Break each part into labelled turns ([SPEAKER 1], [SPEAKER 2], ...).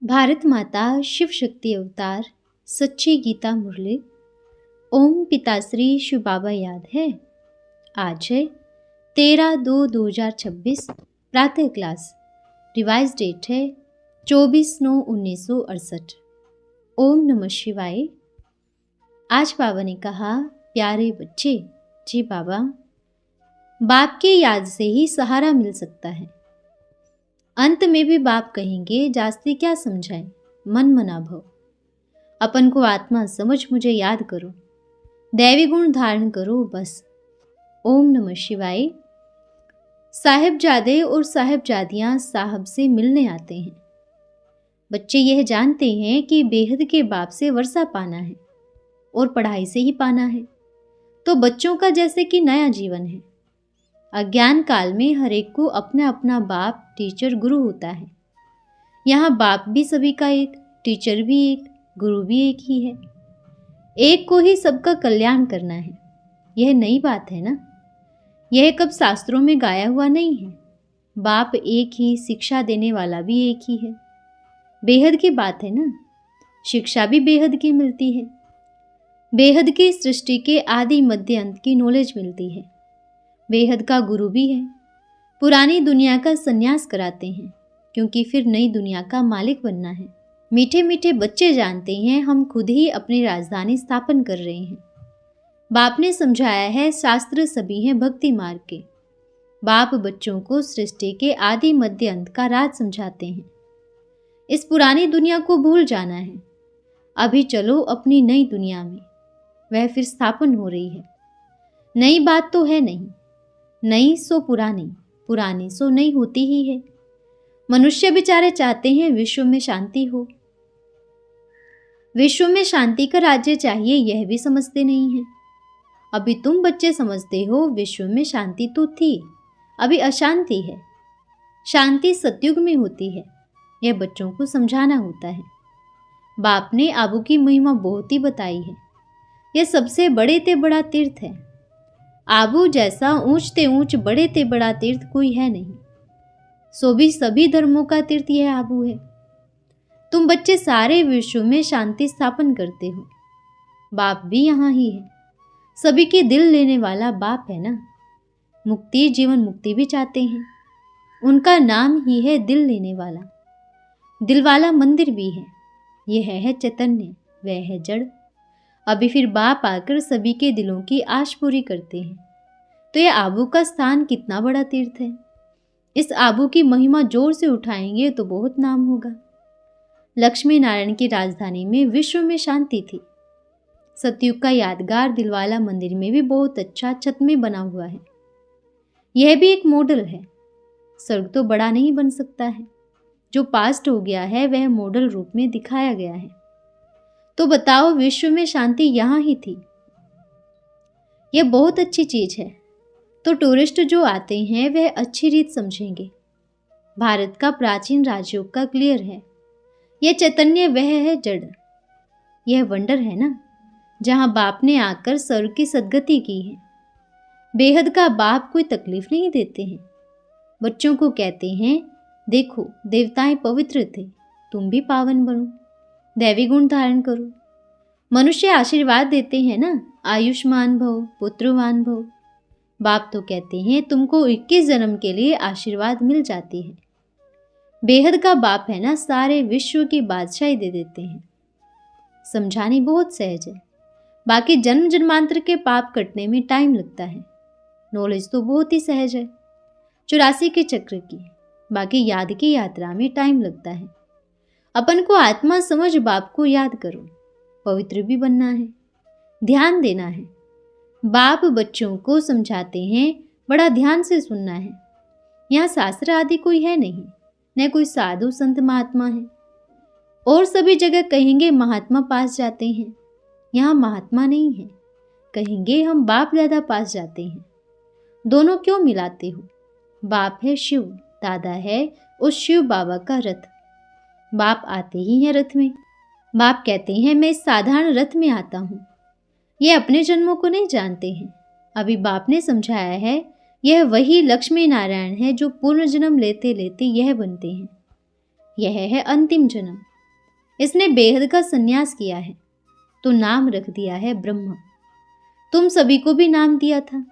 [SPEAKER 1] भारत माता शिव शक्ति अवतार सच्ची गीता मुरली। ओम पिताश्री शिव बाबा याद है। आज है 13/2/2026 प्रातः क्लास। रिवाइज डेट है 24/9/1968। ओम नमः शिवाय। आज बाबा ने कहा, प्यारे बच्चे, जी बाबा, बाप की याद से ही सहारा मिल सकता है। अंत में भी बाप कहेंगे, जास्ती क्या समझाएं, मन मना भव। अपन को आत्मा समझ मुझे याद करो, दैवी गुण धारण करो बस। ओम नमः शिवाय। साहिबजादे और साहिबजादियां साहब से मिलने आते हैं। बच्चे यह जानते हैं कि बेहद के बाप से वर्षा पाना है और पढ़ाई से ही पाना है, तो बच्चों का जैसे कि नया जीवन है। अज्ञान काल में हर एक को अपना अपना बाप, टीचर, गुरु होता है। यहाँ बाप भी सभी का एक, टीचर भी एक, गुरु भी एक ही है। एक को ही सबका कल्याण करना है। यह नई बात है ना। यह कब शास्त्रों में गाया हुआ नहीं है। बाप एक ही, शिक्षा देने वाला भी एक ही है। बेहद की बात है ना। शिक्षा भी बेहद की मिलती है। बेहद की सृष्टि के आदि मध्य अंत की नॉलेज मिलती है। बेहद का गुरु भी है। पुरानी दुनिया का संन्यास कराते हैं, क्योंकि फिर नई दुनिया का मालिक बनना है। मीठे मीठे बच्चे जानते हैं हम खुद ही अपनी राजधानी स्थापन कर रहे हैं। बाप ने समझाया है, शास्त्र सभी हैं भक्ति मार्ग के। बाप बच्चों को सृष्टि के आदि मध्य अंत का राज समझाते हैं। इस पुरानी दुनिया को भूल जाना है। अभी चलो अपनी नई दुनिया में, वह फिर स्थापन हो रही है। नई बात तो है नहीं। नई सो पुरानी, पुरानी सो नई होती ही है। मनुष्य बेचारे चाहते हैं विश्व में शांति हो। विश्व में शांति का राज्य चाहिए, यह भी समझते नहीं है। अभी तुम बच्चे समझते हो विश्व में शांति तो थी, अभी अशांति है। शांति सतयुग में होती है, यह बच्चों को समझाना होता है। बाप ने आबू की महिमा बहुत ही बताई है। यह सबसे बड़े ते बड़ा तीर्थ है। आबू जैसा ऊंच ते ऊंच, बड़े ते बड़ा तीर्थ कोई है नहीं। सो भी सभी धर्मों का तीर्थ यह आबू है। तुम बच्चे सारे विश्व में शांति स्थापन करते हो। बाप भी यहाँ ही है। सभी के दिल लेने वाला बाप है ना। मुक्ति, जीवन मुक्ति भी चाहते हैं। उनका नाम ही है दिल लेने वाला। दिल वाला मंदिर भी है। यह है चैतन्य, वह है जड़। अभी फिर बाप आकर सभी के दिलों की आश पूरी करते हैं। तो यह आबू का स्थान कितना बड़ा तीर्थ है। इस आबू की महिमा जोर से उठाएंगे तो बहुत नाम होगा। लक्ष्मी नारायण की राजधानी में विश्व में शांति थी। सतयुग का यादगार दिलवाला मंदिर में भी बहुत अच्छा छत में बना हुआ है। यह भी एक मॉडल है। स्वर्ग तो बड़ा नहीं बन सकता है। जो पास्ट हो गया है वह मॉडल रूप में दिखाया गया है। तो बताओ, विश्व में शांति यहाँ ही थी। यह बहुत अच्छी चीज है। तो टूरिस्ट जो आते हैं वह अच्छी रीत समझेंगे। भारत का प्राचीन राजयोग का क्लियर है। यह चैतन्य वह है जड़। यह वंडर है ना, जहाँ बाप ने आकर स्वर्ग की सदगति की है। बेहद का बाप कोई तकलीफ नहीं देते हैं। बच्चों को कहते हैं, देखो देवताएं पवित्र थे, तुम भी पावन बनो, दैवी गुण धारण करो। मनुष्य आशीर्वाद देते हैं ना, आयुष्मान भव, पुत्रवान भव। बाप तो कहते हैं तुमको 21 जन्म के लिए आशीर्वाद मिल जाती है। बेहद का बाप है ना, सारे विश्व की बादशाही दे देते हैं। समझानी बहुत सहज है। बाकी जन्म जन्मांतर के पाप कटने में टाइम लगता है। नॉलेज तो बहुत ही सहज है, 84 के चक्र की। बाकी याद की यात्रा में टाइम लगता है। अपन को आत्मा समझ बाप को याद करो। पवित्र भी बनना है, ध्यान देना है। बाप बच्चों को समझाते हैं, बड़ा ध्यान से सुनना है। यहाँ शास्त्र आदि कोई है नहीं, न कोई साधु संत महात्मा है। और सभी जगह कहेंगे महात्मा पास जाते हैं, यहाँ महात्मा नहीं है। कहेंगे हम बाप दादा पास जाते हैं। दोनों क्यों मिलाते हो? बाप है शिव, दादा है उस शिव बाबा का रथ। बाप आते ही हैं रथ में। बाप कहते हैं मैं इस साधारण रथ में आता हूँ। ये अपने जन्मों को नहीं जानते हैं। अभी बाप ने समझाया है, यह वही लक्ष्मी नारायण है जो पूर्ण जन्म लेते लेते यह बनते हैं। यह है अंतिम जन्म। इसने बेहद का संन्यास किया है तो नाम रख दिया है ब्रह्म। तुम सभी को भी नाम दिया था।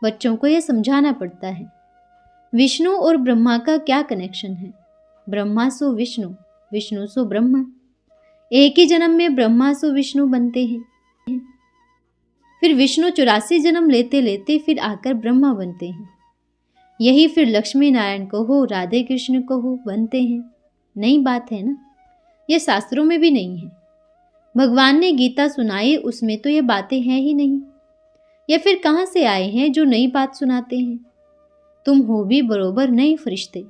[SPEAKER 1] बच्चों को यह समझाना पड़ता है विष्णु और ब्रह्मा का क्या कनेक्शन है। ब्रह्मा सो विष्णु, विष्णु सो ब्रह्मा। एक ही जन्म में ब्रह्मा सो विष्णु बनते हैं, फिर विष्णु 84 जन्म लेते लेते फिर आकर ब्रह्मा बनते हैं। यही फिर लक्ष्मी नारायण को हो, राधे कृष्ण को हो, बनते हैं। नई बात है ना, यह शास्त्रों में भी नहीं है। भगवान ने गीता सुनाई, उसमें तो ये बातें हैं ही नहीं। या फिर कहाँ से आए हैं जो नई बात सुनाते हैं। तुम हो भी बरोबर नए फरिश्ते।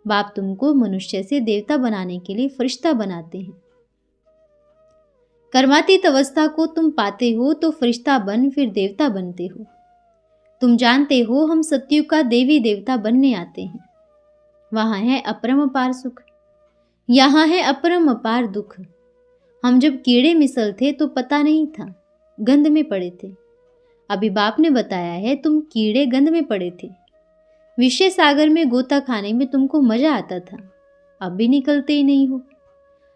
[SPEAKER 1] बाप तुमको मनुष्य से देवता बनाने के लिए फरिश्ता बनाते हैं। कर्मातीत अवस्था को तुम पाते हो तो फरिश्ता बन फिर देवता बनते हो। तुम जानते हो हम सतयुग का देवी देवता बनने आते हैं। वहां है अपरम अपार सुख, यहाँ है अपरम अपार दुख। हम जब कीड़े मिसल थे तो पता नहीं था, गंध में पड़े थे। अभी बाप ने बताया है तुम कीड़े गंध में पड़े थे। विषय सागर में गोता खाने में तुमको मजा आता था, अब भी निकलते ही नहीं हो।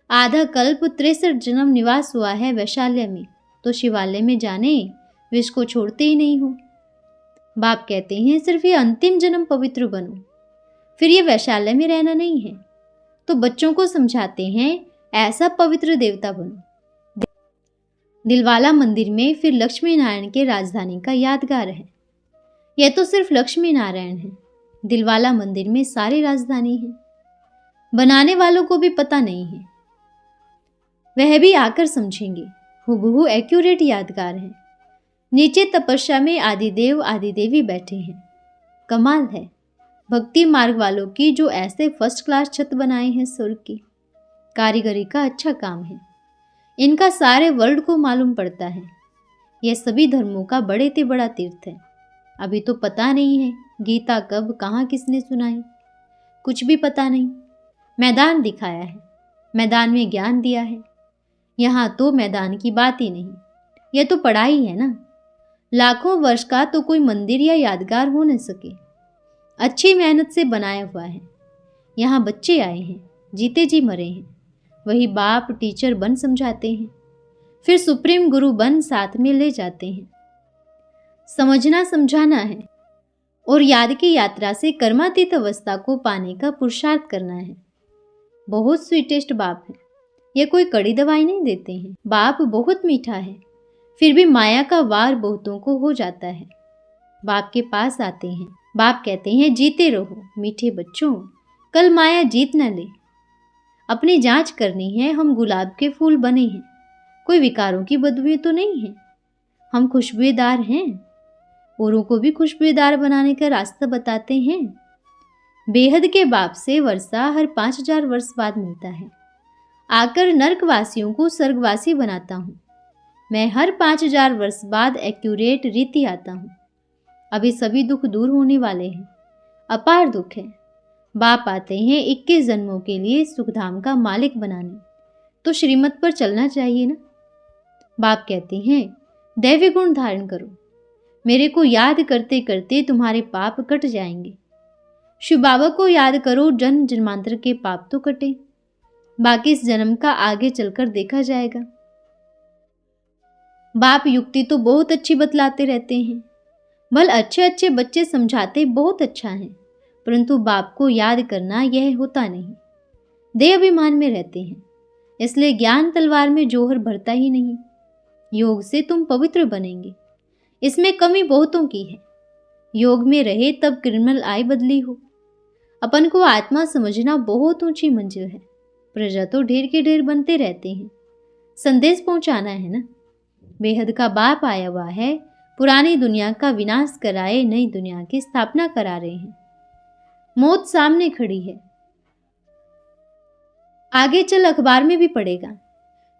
[SPEAKER 1] आधा कल्प 63 जन्म निवास हुआ है वैशाल्य में, तो शिवालय में जाने विष को छोड़ते ही नहीं हो। बाप कहते हैं सिर्फ ये अंतिम जन्म पवित्र बनो, फिर ये वैशाल्य में रहना नहीं है। तो बच्चों को समझाते हैं ऐसा पवित्र देवता बनो। दिलवाला मंदिर में फिर लक्ष्मी नारायण के राजधानी का यादगार है। यह तो सिर्फ लक्ष्मी नारायण है, दिलवाला मंदिर में सारी राजधानी है। बनाने वालों को भी पता नहीं है, वह भी आकर समझेंगे। हुबहू एक्यूरेट यादगार है। नीचे तपस्या में आदिदेव आदिदेवी बैठे हैं। कमाल है भक्ति मार्ग वालों की जो ऐसे फर्स्ट क्लास छत बनाए हैं। स्वर्ग की कारीगरी का अच्छा काम है। इनका सारे वर्ल्ड को मालूम पड़ता है। यह सभी धर्मों का बड़े से बड़ा तीर्थ है। अभी तो पता नहीं है गीता कब कहाँ किसने सुनाई, कुछ भी पता नहीं। मैदान दिखाया है, मैदान में ज्ञान दिया है। यहाँ तो मैदान की बात ही नहीं, यह तो पढ़ाई है ना। लाखों वर्ष का तो कोई मंदिर या यादगार हो न सके, अच्छी मेहनत से बनाया हुआ है। यहाँ बच्चे आए हैं, जीते जी मरे हैं। वही बाप टीचर बन समझाते हैं, फिर सुप्रीम गुरु बन साथ में ले जाते हैं। समझना समझाना है और याद की यात्रा से कर्मातीत अवस्था को पाने का पुरुषार्थ करना है। बहुत स्वीटेस्ट बाप है, ये कोई कड़ी दवाई नहीं देते हैं। बाप बहुत मीठा है, फिर भी माया का वार बहुतों को हो जाता है। बाप के पास आते हैं, बाप कहते हैं जीते रहो मीठे बच्चों, कल माया जीत न ले। अपनी जांच करनी है, हम गुलाब के फूल बने हैं, कोई विकारों की बदबू तो नहीं है। हम खुशबूदार हैं, औरों को भी खुशबूदार बनाने का रास्ता बताते हैं। बेहद के बाप से वर्षा हर 5000 वर्ष बाद मिलता है। आकर नरकवासियों को स्वर्गवासी बनाता हूँ। मैं हर 5000 वर्ष बाद एक्यूरेट रीति आता हूँ। अभी सभी दुख दूर होने वाले हैं, अपार दुख है। बाप आते हैं 21 जन्मों के लिए सुखधाम का मालिक बनाने, तो श्रीमत पर चलना चाहिए ना। बाप कहते हैं दैवी गुण धारण करो, मेरे को याद करते करते तुम्हारे पाप कट जाएंगे। शिव बाबा को याद करो, जन्म जन्मांतर के पाप तो कटे, बाकी इस जन्म का आगे चलकर देखा जाएगा। बाप युक्ति तो बहुत अच्छी बतलाते रहते हैं, भल अच्छे अच्छे बच्चे समझाते बहुत अच्छा है, परंतु बाप को याद करना यह होता नहीं। देह अभिमान में रहते हैं, इसलिए ज्ञान तलवार में जोहर भरता ही नहीं। योग से तुम पवित्र बनेंगे, इसमें कमी बहुतों की है। योग में रहे तब क्रिमिनल आय बदली हो। अपन को आत्मा समझना बहुत ऊंची मंजिल है। प्रजा तो ढेर के ढेर बनते रहते हैं, संदेश पहुंचाना है ना। बेहद का बाप आया हुआ है, पुरानी दुनिया का विनाश कराए नई दुनिया की स्थापना करा रहे हैं। मौत सामने खड़ी है, आगे चल अखबार में भी पड़ेगा।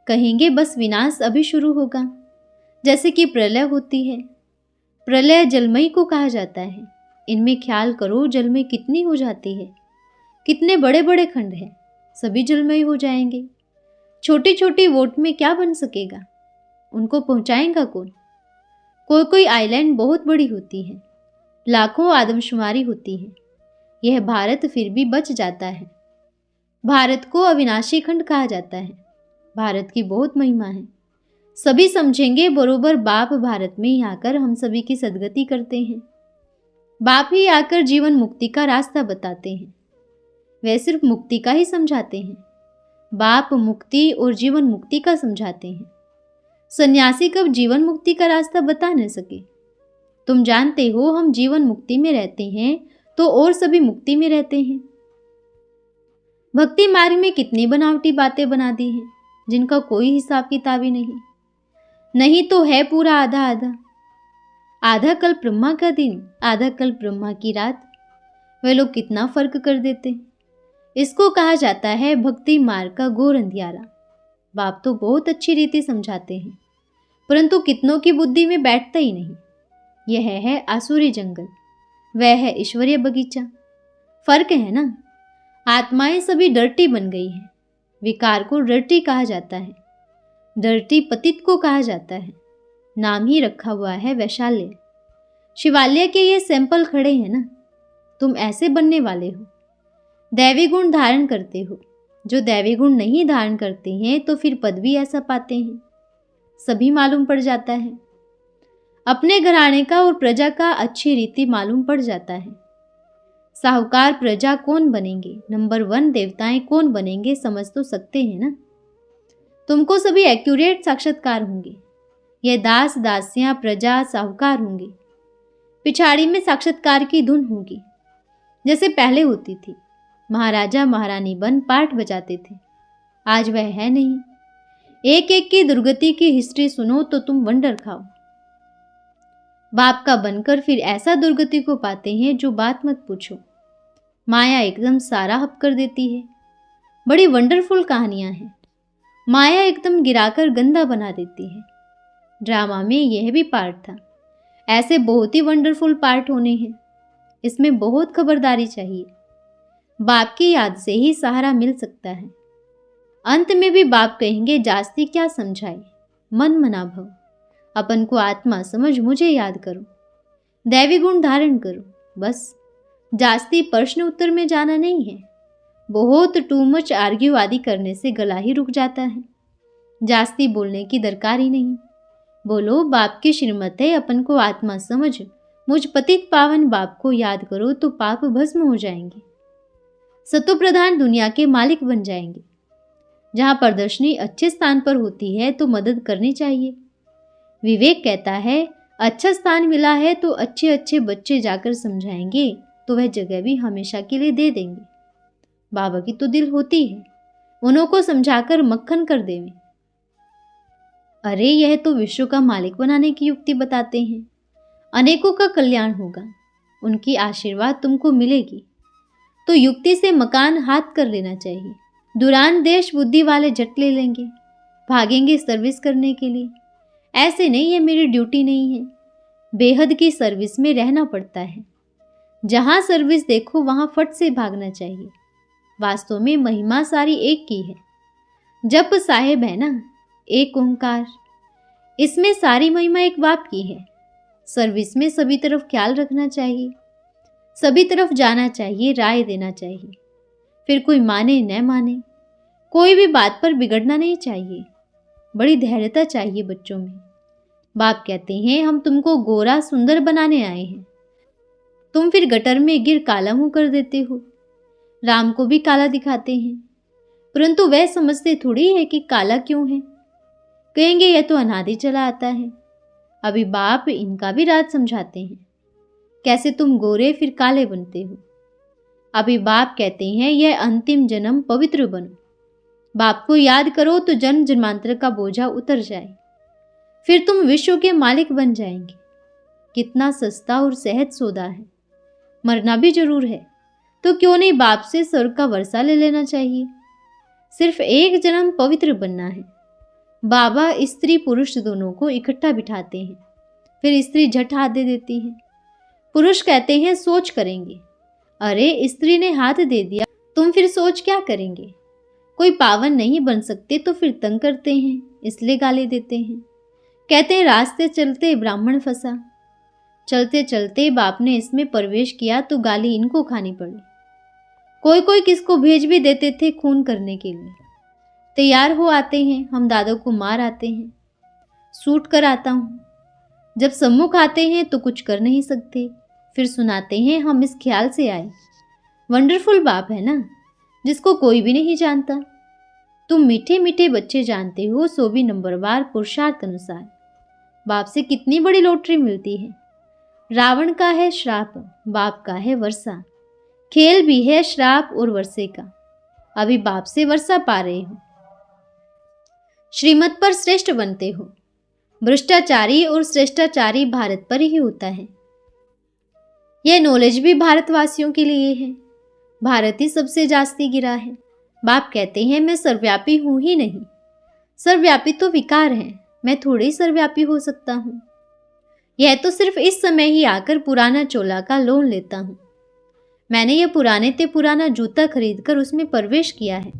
[SPEAKER 1] कहेंगे बस विनाश अभी शुरू होगा, जैसे कि प्रलय होती है। प्रलय जलमयी को कहा जाता है। इनमें ख्याल करो जलमय कितनी हो जाती है, कितने बड़े बड़े खंड हैं, सभी जलमय हो जाएंगे। छोटी छोटी वोट में क्या बन सकेगा, उनको पहुंचाएगा कौन। कोई कोई आइलैंड बहुत बड़ी होती है, लाखों आदमशुमारी होती है। यह भारत फिर भी बच जाता है। भारत को अविनाशी खंड कहा जाता है। भारत की बहुत महिमा है। सभी समझेंगे बरोबर बाप भारत में ही आकर हम सभी की सद्गति करते हैं। बाप ही आकर जीवन मुक्ति का रास्ता बताते हैं। वे सिर्फ मुक्ति का ही समझाते हैं। बाप मुक्ति और जीवन मुक्ति का समझाते हैं। सन्यासी कब जीवन मुक्ति का रास्ता बता न सके। तुम जानते हो हम जीवन मुक्ति में रहते हैं तो और सभी मुक्ति में रहते हैं। भक्ति मार्ग में कितनी बनावटी बातें बना दी हैं जिनका कोई हिसाब किताब ही नहीं तो है पूरा आधा आधा। आधा कल ब्रह्मा का दिन, आधा कल ब्रह्मा की रात। वे लोग कितना फर्क कर देते। इसको कहा जाता है भक्ति मार्ग का घोर अंधियारा। बाप तो बहुत अच्छी रीति समझाते हैं, परंतु कितनों की बुद्धि में बैठता ही नहीं। यह है आसुरी जंगल, वह है ईश्वरीय बगीचा। फर्क है ना। आत्माएं सभी डर्टी बन गई हैं। विकार को डर्टी कहा जाता है, डर्टी पतित को कहा जाता है। नाम ही रखा हुआ है वैशाल्य। शिवालय के ये सैंपल खड़े हैं ना। तुम ऐसे बनने वाले हो, दैवी गुण धारण करते हो। जो दैवी गुण नहीं धारण करते हैं तो फिर पद भी ऐसा पाते हैं। सभी मालूम पड़ जाता है। अपने घराने का और प्रजा का अच्छी रीति मालूम पड़ जाता है। साहूकार प्रजा कौन बनेंगे, नंबर 1 देवताएं कौन बनेंगे, समझ तो सकते हैं ना। तुमको सभी एक्यूरेट साक्षात्कार होंगे। यह दास दासियां प्रजा साहूकार होंगे। पिछाड़ी में साक्षात्कार की धुन होगी जैसे पहले होती थी। महाराजा महारानी बन पाठ बजाते थे। आज वह है नहीं। एक एक की दुर्गति की हिस्ट्री सुनो तो तुम वंडर खाओ। बाप का बनकर फिर ऐसा दुर्गति को पाते हैं जो बात मत पूछो। माया एकदम सारा हप कर देती है। बड़ी वंडरफुल कहानियां हैं। माया एकदम गिराकर गंदा बना देती है। ड्रामा में यह भी पार्ट था। ऐसे बहुत ही वंडरफुल पार्ट होने हैं। इसमें बहुत खबरदारी चाहिए। बाप की याद से ही सहारा मिल सकता है। अंत में भी बाप कहेंगे जास्ती क्या समझाए, मन मना भव। अपन को आत्मा समझ मुझे याद करो। दैवी गुण धारण करो। बस जास्ती प्रश्न उत्तर में जाना नहीं है। बहुत टू मच आर्ग्यू आदि करने से गला ही रुक जाता है। जास्ती बोलने की दरकार ही नहीं। बोलो बाप की श्रीमत है, अपन को आत्मा समझ मुझ पतित पावन बाप को याद करो तो पाप भस्म हो जाएंगे। सतो प्रधान दुनिया के मालिक बन जाएंगे। जहाँ प्रदर्शनी अच्छे स्थान पर होती है तो मदद करनी चाहिए। विवेक कहता है अच्छा स्थान मिला है तो अच्छे अच्छे बच्चे जाकर समझाएंगे तो वह जगह भी हमेशा के लिए दे देंगे। बाबा की तो दिल होती है, उन्हों को समझाकर मक्खन कर देवे। अरे यह तो विश्व का मालिक बनाने की युक्ति बताते हैं। अनेकों का कल्याण होगा, उनकी आशीर्वाद तुमको मिलेगी। तो युक्ति से मकान हाथ कर लेना चाहिए। दुरान देश बुद्धि वाले झट ले लेंगे, भागेंगे सर्विस करने के लिए। ऐसे नहीं, ये मेरी ड्यूटी नहीं है। बेहद की सर्विस में रहना पड़ता है। जहां सर्विस देखो वहां फट से भागना चाहिए। वास्तव में महिमा सारी एक की है। जप साहेब है ना, एक ओंकार। इसमें सारी महिमा एक बाप की है। सर्विस में सभी तरफ ख्याल रखना चाहिए, सभी तरफ जाना चाहिए, राय देना चाहिए। फिर कोई माने न माने, कोई भी बात पर बिगड़ना नहीं चाहिए। बड़ी धैर्यता चाहिए बच्चों में। बाप कहते हैं हम तुमको गोरा सुंदर बनाने आए हैं। तुम फिर गटर में गिर काला मुंह कर देते हो। राम को भी काला दिखाते हैं, परंतु वह समझते थोड़ी है कि काला क्यों है। कहेंगे यह तो अनादि चला आता है। अभी बाप इनका भी राज समझाते हैं, कैसे तुम गोरे फिर काले बनते हो। अभी बाप कहते हैं यह अंतिम जन्म पवित्र बनो। बाप को याद करो तो जन्म जन्मांतर का बोझा उतर जाए। फिर तुम विश्व के मालिक बन जाएंगे। कितना सस्ता और सहज सौदा है। मरना भी जरूर है तो क्यों नहीं बाप से स्वर्ग का वर्षा ले लेना चाहिए। सिर्फ एक जन्म पवित्र बनना है। बाबा स्त्री पुरुष दोनों को इकट्ठा बिठाते हैं, फिर स्त्री झट हाथ दे देती है। पुरुष कहते हैं सोच करेंगे। अरे स्त्री ने हाथ दे दिया, तुम फिर सोच क्या करेंगे। कोई पावन नहीं बन सकते तो फिर तंग करते हैं, इसलिए गाली देते हैं। कहते हैं रास्ते चलते ब्राह्मण फंसा। चलते चलते बाप ने इसमें प्रवेश किया तो गाली इनको खानी पड़ी। कोई कोई किसको भेज भी देते थे खून करने के लिए। तैयार हो आते हैं, हम दादा को मार आते हैं, सूट कर आता हूँ। जब सम्मुख आते हैं तो कुछ कर नहीं सकते, फिर सुनाते हैं हम इस ख्याल से आए। वंडरफुल बाप है ना, जिसको कोई भी नहीं जानता। तुम मीठे मीठे बच्चे जानते हो, सो भी नंबरवार पुरुषार्थ अनुसार। बाप से कितनी बड़ी लॉटरी मिलती है। रावण का है श्राप, बाप का है वर्षा। खेल भी है श्राप और वर्षे का, अभी बाप से वर्षा पा रहे हो। श्रीमत पर श्रेष्ठ बनते हो। भ्रष्टाचारी और श्रेष्ठाचारी भारत पर ही होता है। यह नॉलेज भी भारतवासियों के लिए है। भारत ही सबसे जास्ती गिरा है। बाप कहते हैं मैं सर्वव्यापी हूं ही नहीं। सर्वव्यापी तो विकार है, मैं थोड़े ही सर्वव्यापी हो सकता हूं। यह तो सिर्फ इस समय ही आकर पुराना चोला का लोन लेता हूं। मैंने यह पुराने ते पुराना जूता खरीदकर उसमें प्रवेश किया है।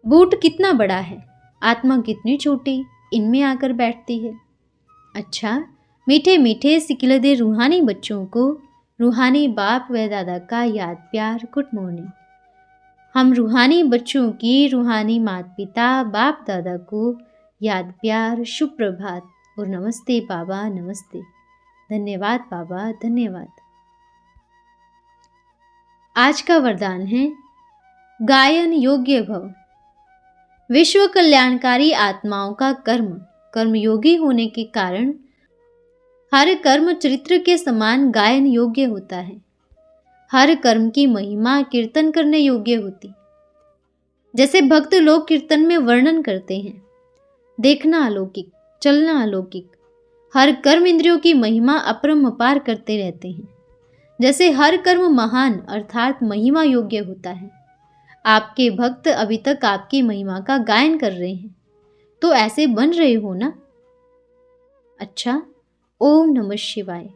[SPEAKER 1] बूट कितना बड़ा है, आत्मा कितनी छोटी इनमें आकर बैठती है। अच्छा, मीठे मीठे सिकिलदे रूहानी बच्चों को रूहानी बाप व दादा का याद प्यार गुड मॉर्निंग। हम रूहानी बच्चों की रूहानी माता पिता बाप दादा को याद प्यार शुभ प्रभात और नमस्ते बाबा नमस्ते। धन्यवाद बाबा धन्यवाद। आज का वरदान है गायन योग्य भव। विश्व कल्याणकारी आत्माओं का कर्मयोगी होने के कारण हर कर्म चरित्र के समान गायन योग्य होता है। हर कर्म की महिमा कीर्तन करने योग्य होती। जैसे भक्त लोग कीर्तन में वर्णन करते हैं, देखना अलौकिक, चलना अलौकिक। हर कर्म इंद्रियों की महिमा अपरंपार करते रहते हैं। जैसे हर कर्म महान अर्थात महिमा योग्य होता है। आपके भक्त अभी तक आपकी महिमा का गायन कर रहे हैं, तो ऐसे बन रहे हो ना। अच्छा, ओम नमः शिवाय।